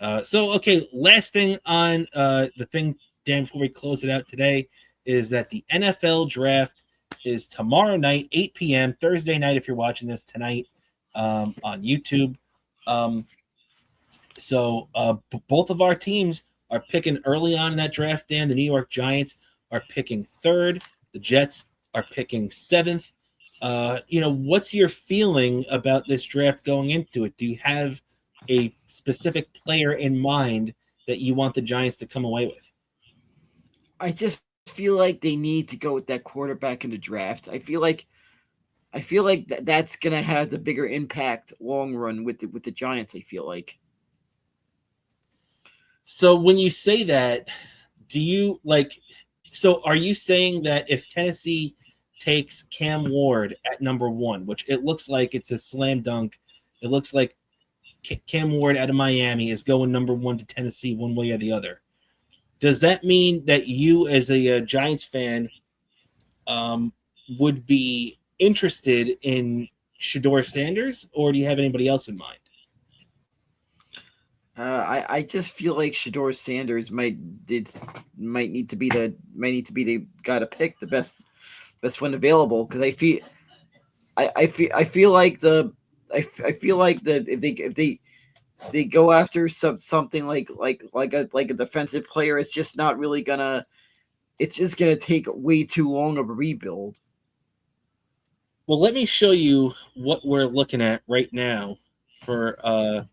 Okay, last thing on the thing, Dan, before we close it out today, is that the NFL draft is tomorrow night, 8 p.m., Thursday night, if you're watching this tonight on YouTube. So both of our teams are picking early on in that draft, Dan. The New York Giants are picking 3rd. The Jets are picking 7th. What's your feeling about this draft going into it? Do you have a specific player in mind that you want the Giants to come away with? I just feel like they need to go with that quarterback in the draft. I feel like that's gonna have the bigger impact long run with the Giants. I feel like. So when you say that, do you like? So are you saying that if Tennessee takes Cam Ward at number one, which it looks like it's a slam dunk, it looks like Cam Ward out of Miami is going number one to Tennessee one way or the other. Does that mean that you, as a Giants fan, um, would be interested in Shador Sanders, or do you have anybody else in mind? I just feel like Shador Sanders might need to be the guy to pick the best one available because I feel like I feel like if they go after something like a defensive player, it's just gonna take way too long of a rebuild. Well, let me show you what we're looking at right now for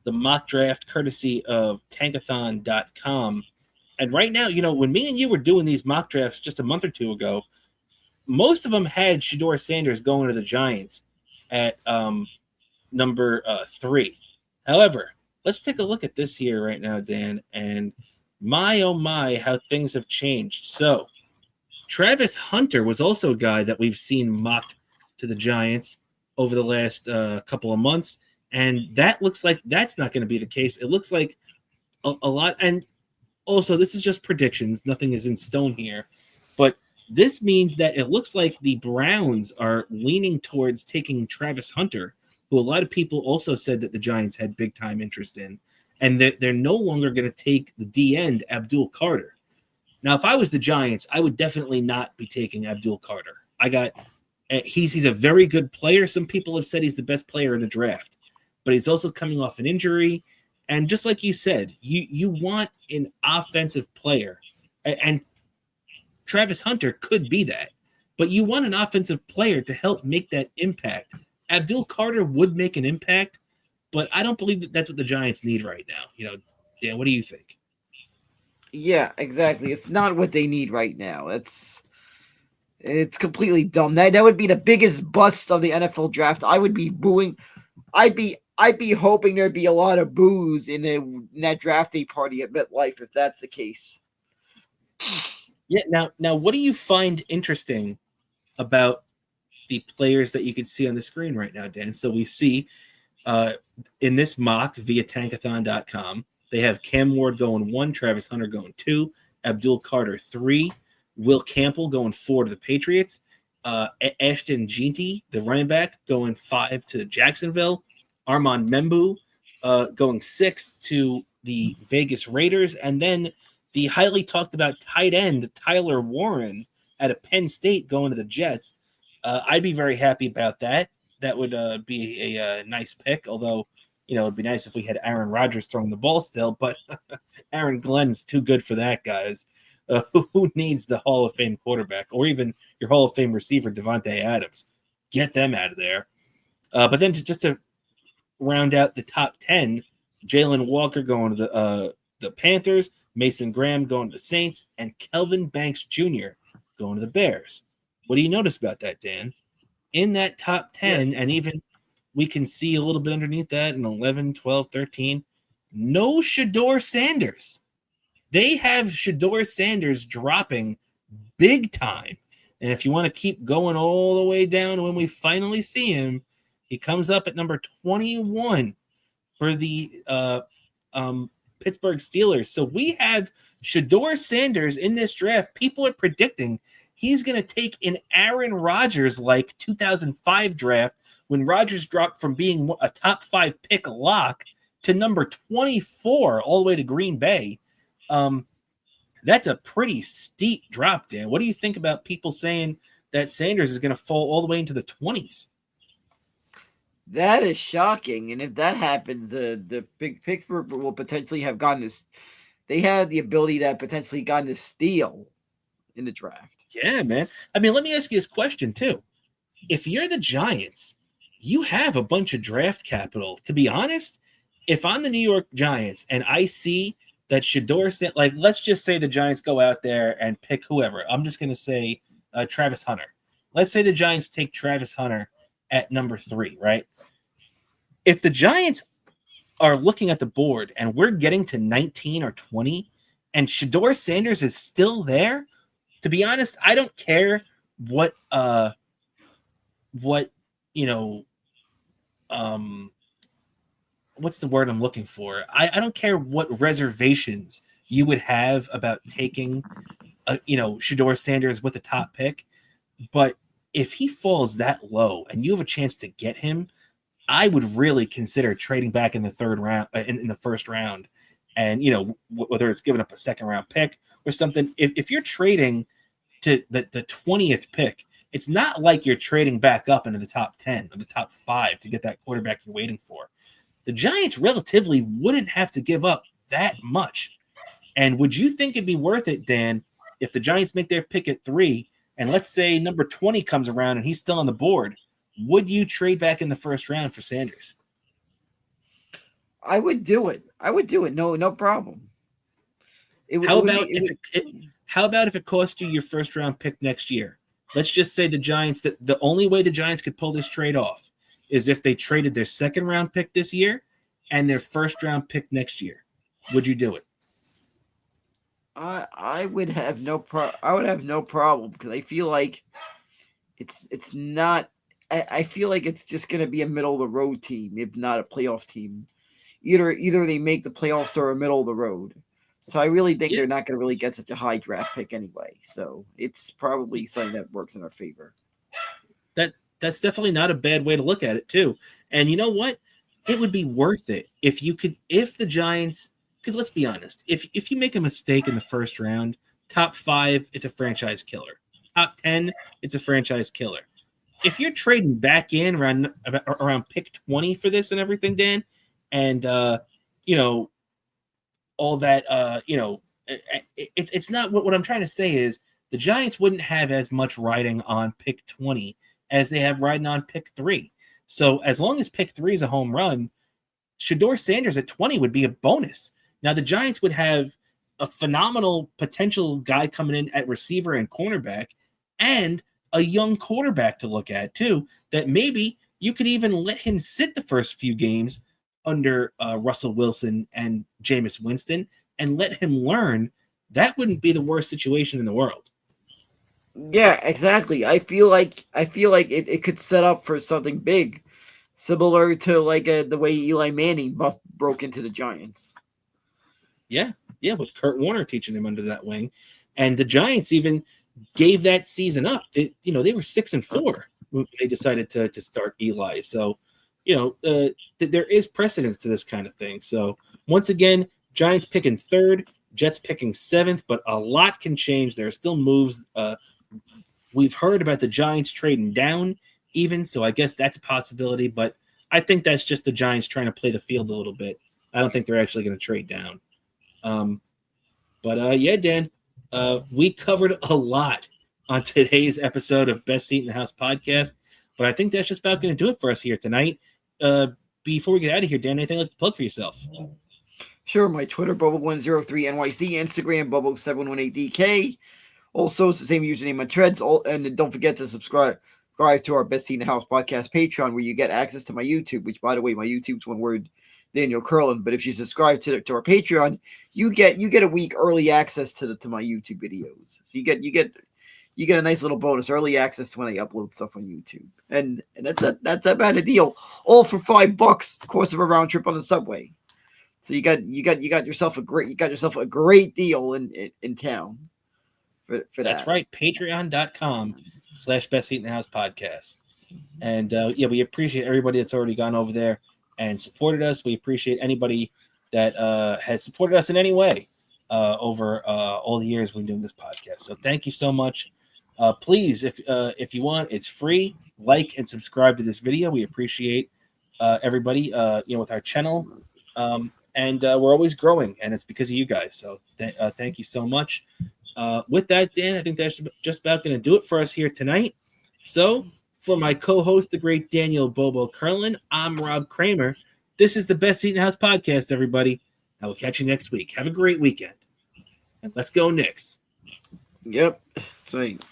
the mock draft courtesy of tankathon.com. And right now, when me and you were doing these mock drafts just a month or two ago, most of them had Shador Sanders going to the Giants at number 3. However, let's take a look at this here right now, Dan. And my, oh my, how things have changed. So, Travis Hunter was also a guy that we've seen mocked to the Giants over the last couple of months. And that looks like that's not going to be the case. It looks like a lot. And also, this is just predictions. Nothing is in stone here. But this means that it looks like the Browns are leaning towards taking Travis Hunter, who a lot of people also said that the Giants had big time interest in. And that they're no longer going to take the D end, Abdul Carter. Now, if I was the Giants, I would definitely not be taking Abdul Carter. He's a very good player. Some people have said he's the best player in the draft, but he's also coming off an injury. And just like you said, you want an offensive player, and Travis Hunter could be that, but you want an offensive player to help make that impact. Abdul Carter would make an impact, but I don't believe that that's what the Giants need right now. Dan, what do you think? Yeah, exactly. It's not what they need right now. It's completely dumb. That would be the biggest bust of the NFL draft. I would be booing. I'd be hoping there'd be a lot of boos in that draft day party at MetLife if that's the case. Yeah. Now, what do you find interesting about the players that you can see on the screen right now, Dan? So we see in this mock via tankathon.com, they have Cam Ward going 1, Travis Hunter going 2, Abdul Carter 3, Will Campbell going 4 to the Patriots, Ashton Jeanty, the running back, going 5 to Jacksonville, Armand Membu going 6 to the Vegas Raiders, and then the highly talked about tight end Tyler Warren out of Penn State going to the Jets. I'd be very happy about that. That would be a nice pick, although it'd be nice if we had Aaron Rodgers throwing the ball still, but Aaron Glenn's too good for that, guys. Who needs the Hall of Fame quarterback or even your Hall of Fame receiver, Devontae Adams? Get them out of there. But then just to round out the top 10, Jalen Walker going to the Panthers, Mason Graham going to the Saints, and Kelvin Banks Jr. going to the Bears. What do you notice about that, Dan? In that top 10, and even we can see a little bit underneath that in 11, 12, 13, no Shador Sanders. They have Shador Sanders dropping big time. And if you want to keep going all the way down when we finally see him, he comes up at number 21 for the Pittsburgh Steelers. So we have Shador Sanders in this draft. People are predicting he's going to take an Aaron Rodgers like 2005 draft when Rodgers dropped from being a top 5 pick lock to number 24 all the way to Green Bay. That's a pretty steep drop, Dan. What do you think about people saying that Sanders is going to fall all the way into the 20s? That is shocking, and if that happens, the big picture will potentially have gotten this. They had the ability to have potentially gotten a steal in the draft. Yeah, man. I mean, let me ask you this question too. if you're the Giants, you have a bunch of draft capital. To be honest, if I'm the New York Giants and I see that like, let's just say the Giants go out there and pick whoever. I'm just going to say Travis Hunter. Let's say the Giants take Travis Hunter at number 3, right? If the Giants are looking at the board and we're getting to 19 or 20 and Shedeur Sanders is still there, to be honest, I don't care what you know what's the word I'm looking for? I don't care what reservations you would have about taking Shedeur Sanders with the top pick, but if he falls that low and you have a chance to get him, I would really consider trading back in the third round, in the first round, and whether it's giving up a second round pick or something. If you're trading to the 20th pick, it's not like you're trading back up into the top 10 or the top 5 to get that quarterback you're waiting for. The Giants relatively wouldn't have to give up that much. And would you think it'd be worth it, Dan, if the Giants make their pick at 3, and let's say number 20 comes around and he's still on the board? Would you trade back in the first round for Sanders? I would do it. No problem. How about if it cost you your first round pick next year? Let's just say the Giants, that the only way the Giants could pull this trade off is if they traded their second round pick this year and their first round pick next year. Would you do it? I would have no problem, because I feel like it's not. I feel like it's just going to be a middle of the road team, if not a playoff team. Either they make the playoffs or a middle of the road. So I really think they're not going to really get such a high draft pick anyway. So it's probably something that works in our favor. That's definitely not a bad way to look at it too. And you know what? It would be worth it if the Giants, because let's be honest, if you make a mistake in the first round, top 5, it's a franchise killer. Top 10, it's a franchise killer. If you're trading back in around pick 20 for this and everything, Dan, and all that, it's not what I'm trying to say is the Giants wouldn't have as much riding on pick 20 as they have riding on pick 3. So as long as pick 3 is a home run, Shedeur Sanders at 20 would be a bonus. Now the Giants would have a phenomenal potential guy coming in at receiver and cornerback, and a young quarterback to look at too, that maybe you could even let him sit the first few games under Russell Wilson and Jameis Winston and let him learn. That wouldn't be the worst situation in the world. Yeah, exactly. I feel like it could set up for something big, similar to like the way Eli Manning broke into the Giants. Yeah, with Kurt Warner teaching him under that wing, and the Giants even gave that season up. They were 6-4 when they decided to start Eli. So, there is precedence to this kind of thing. So once again, Giants picking 3rd, Jets picking 7th, but a lot can change. There are still moves. We've heard about the Giants trading down even, so I guess that's a possibility, but I think that's just the Giants trying to play the field a little bit. I don't think they're actually going to trade down. Dan, we covered a lot on today's episode of Best Seat in the House podcast, but I think that's just about going to do it for us here tonight. Before we get out of here, Dan, anything you'd like to plug for yourself? Sure, my Twitter, Bobo103NYC, Instagram, Bobo718DK. Also, it's the same username on Threads. And don't forget to subscribe to our Best Seat in the House podcast Patreon, where you get access to my YouTube, which, by the way, my YouTube's one word, Daniel Curlin. But if you subscribe to our Patreon, you get a week early access to my YouTube videos. So you get a nice little bonus, early access to when I upload stuff on YouTube, and that's about a deal. All for $5, the course of a round trip on the subway. So you got yourself a great deal in town. For that's right, patreon.com/Best Seat in the House podcast. And we appreciate everybody that's already gone over there and supported us. We appreciate anybody that has supported us in any way over all the years we've been doing this podcast. So thank you so much. Please, if you want, it's free. Like and subscribe to this video. We appreciate everybody, with our channel. And we're always growing, and it's because of you guys. So thank you so much. With that, Dan, I think that's just about going to do it for us here tonight. So For my co-host, the great Daniel Bobo Curlin, I'm Rob Kramer. This is the Best Seat in the House podcast, everybody. I will catch you next week. Have a great weekend. And let's go Knicks. Yep. That's right.